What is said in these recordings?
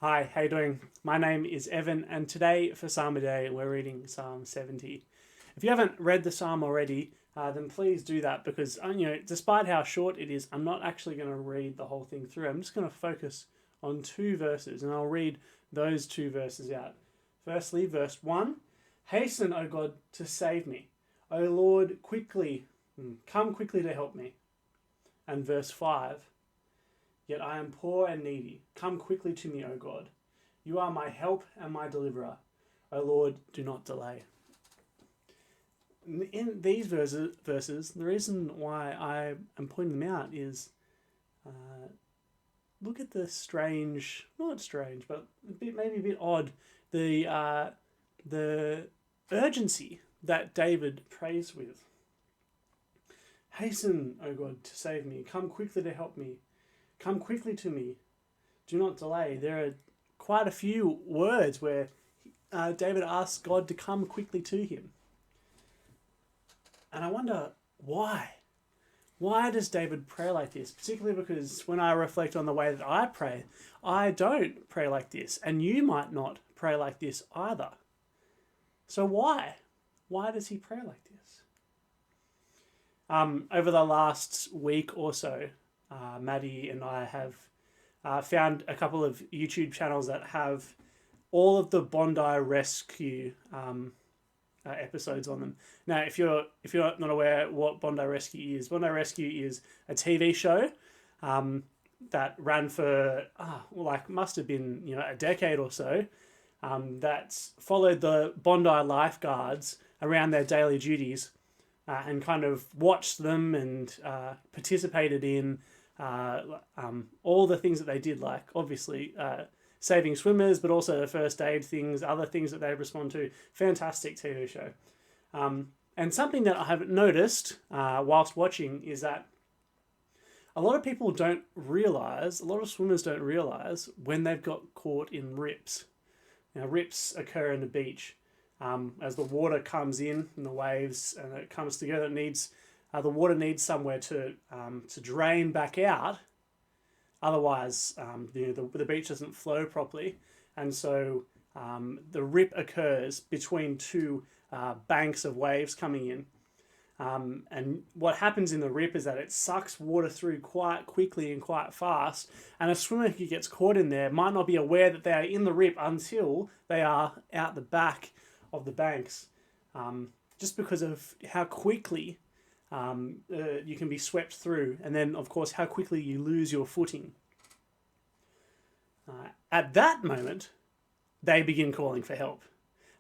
Hi, how you doing? My name is Evan, and today for Psalm a Day, we're reading Psalm 70. If you haven't read the psalm already, then please do that because, despite how short it is, I'm not actually going to read the whole thing through. I'm just going to focus on two verses, and I'll read those two verses out. Firstly, verse 1, Hasten, O God, to save me. O Lord, come quickly to help me. And verse 5, Yet I am poor and needy. Come quickly to me, O God. You are my help and my deliverer. O Lord, do not delay. In these verses, the reason why I am pointing them out is look at the strange, not strange, but maybe a bit odd, the urgency that David prays with. Hasten, O God, to save me. Come quickly to help me. Come quickly to me. Do not delay. There are quite a few words where David asks God to come quickly to him. And I wonder why. Why does David pray like this? Particularly because when I reflect on the way that I pray, I don't pray like this. And you might not pray like this either. So why? Why does he pray like this? Over the last week or so, Maddie and I have found a couple of YouTube channels that have all of the Bondi Rescue episodes on them. Now, if you're not aware what Bondi Rescue is a TV show that ran for must have been a decade or so. That followed the Bondi lifeguards around their daily duties and kind of watched them and participated in all the things that they did, like obviously saving swimmers, but also the first aid things, other things that they respond to. Fantastic TV show. And something that I have noticed whilst watching is that a lot of people don't realise, a lot of swimmers don't realise when they've got caught in rips. Now, rips occur in the beach. As the water comes in and the waves and it comes together, it needs the water needs somewhere to drain back out. Otherwise, the beach doesn't flow properly, and so the rip occurs between two banks of waves coming in. And what happens in the rip is that it sucks water through quite quickly and quite fast, and a swimmer who gets caught in there might not be aware that they are in the rip until they are out the back of the banks, just because of how quickly you can be swept through, and then of course how quickly you lose your footing. At that moment, they begin calling for help,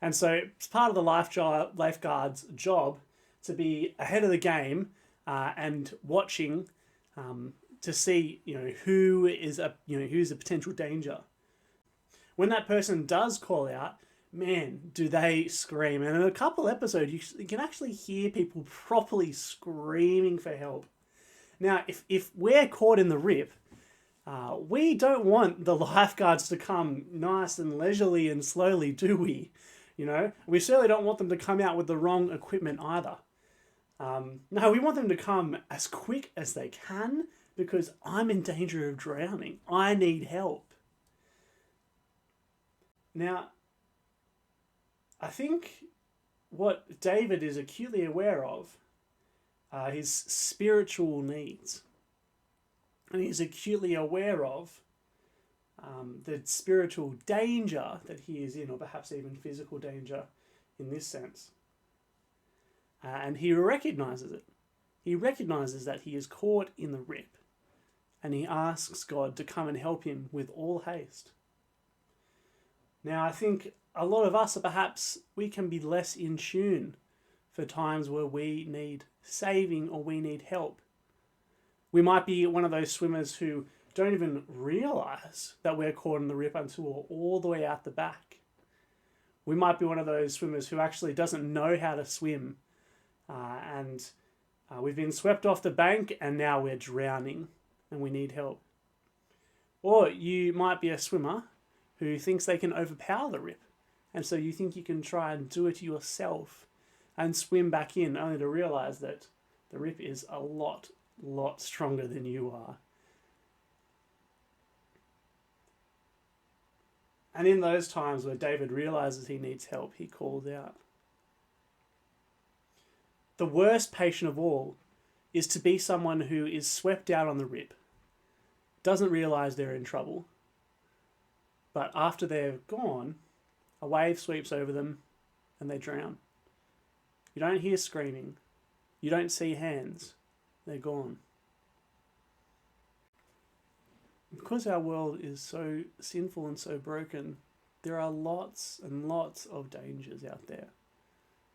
and so it's part of the lifeguard's job to be ahead of the game and watching to see who's a potential danger. When that person does call out, man, do they scream. And in a couple episodes, you can actually hear people properly screaming for help. Now, if we're caught in the rip, we don't want the lifeguards to come nice and leisurely and slowly, do we? We certainly don't want them to come out with the wrong equipment either. No, we want them to come as quick as they can because I'm in danger of drowning. I need help. Now, I think what David is acutely aware of are his spiritual needs. And he's acutely aware of the spiritual danger that he is in, or perhaps even physical danger in this sense. And he recognizes it. He recognizes that he is caught in the rip. And he asks God to come and help him with all haste. Now, I think a lot of us we can be less in tune for times where we need saving or we need help. We might be one of those swimmers who don't even realise that we're caught in the rip until we're all the way out the back. We might be one of those swimmers who actually doesn't know how to swim and we've been swept off the bank and now we're drowning and we need help. Or you might be a swimmer who thinks they can overpower the rip. And so you think you can try and do it yourself and swim back in, only to realise that the rip is a lot stronger than you are. And in those times where David realizes he needs help, he calls out. The worst patient of all is to be someone who is swept out on the rip, doesn't realize they're in trouble, but after they're gone, a wave sweeps over them and they drown. You don't hear screaming. You don't see hands. They're gone. Because our world is so sinful and so broken, there are lots and lots of dangers out there.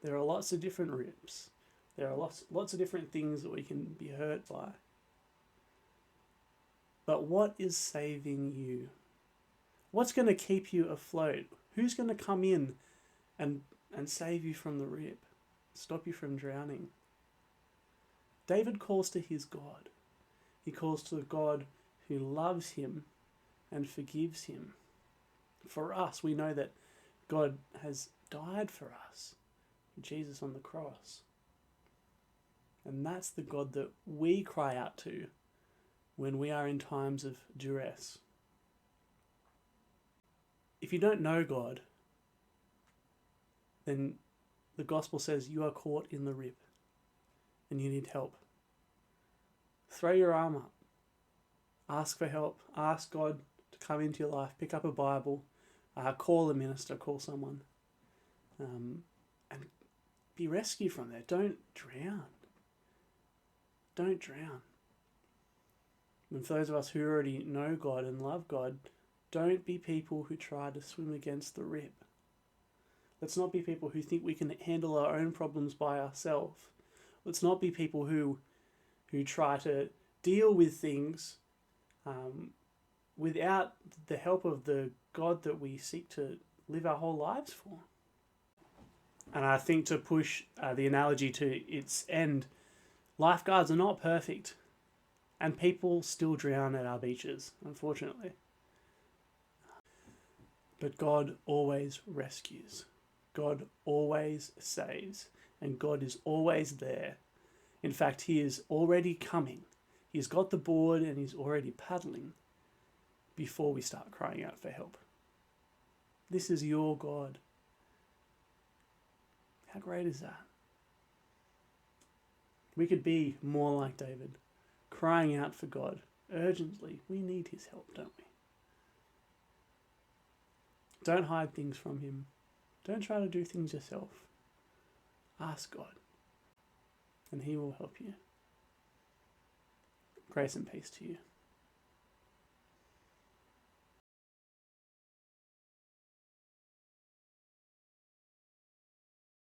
There are lots of different rips. There are lots of different things that we can be hurt by. But what is saving you? What's going to keep you afloat? Who's going to come in and save you from the rip? Stop you from drowning? David calls to his God. He calls to the God who loves him and forgives him. For us, we know that God has died for us, Jesus on the cross. And that's the God that we cry out to when we are in times of duress. If you don't know God, then the gospel says you are caught in the rip and you need help. Throw your arm up. Ask for help. Ask God to come into your life. Pick up a Bible. Call a minister. Call someone. And be rescued from there. Don't drown. Don't drown. And for those of us who already know God and love God, don't be people who try to swim against the rip. Let's not be people who think we can handle our own problems by ourselves. Let's not be people who try to deal with things without the help of the God that we seek to live our whole lives for. And I think to push the analogy to its end, lifeguards are not perfect. And people still drown at our beaches, unfortunately. But God always rescues. God always saves. And God is always there. In fact, he is already coming. He's got the board and he's already paddling before we start crying out for help. This is your God. How great is that? We could be more like David, crying out for God urgently. We need his help, don't we? Don't hide things from him. Don't try to do things yourself. Ask God, and he will help you. Grace and peace to you.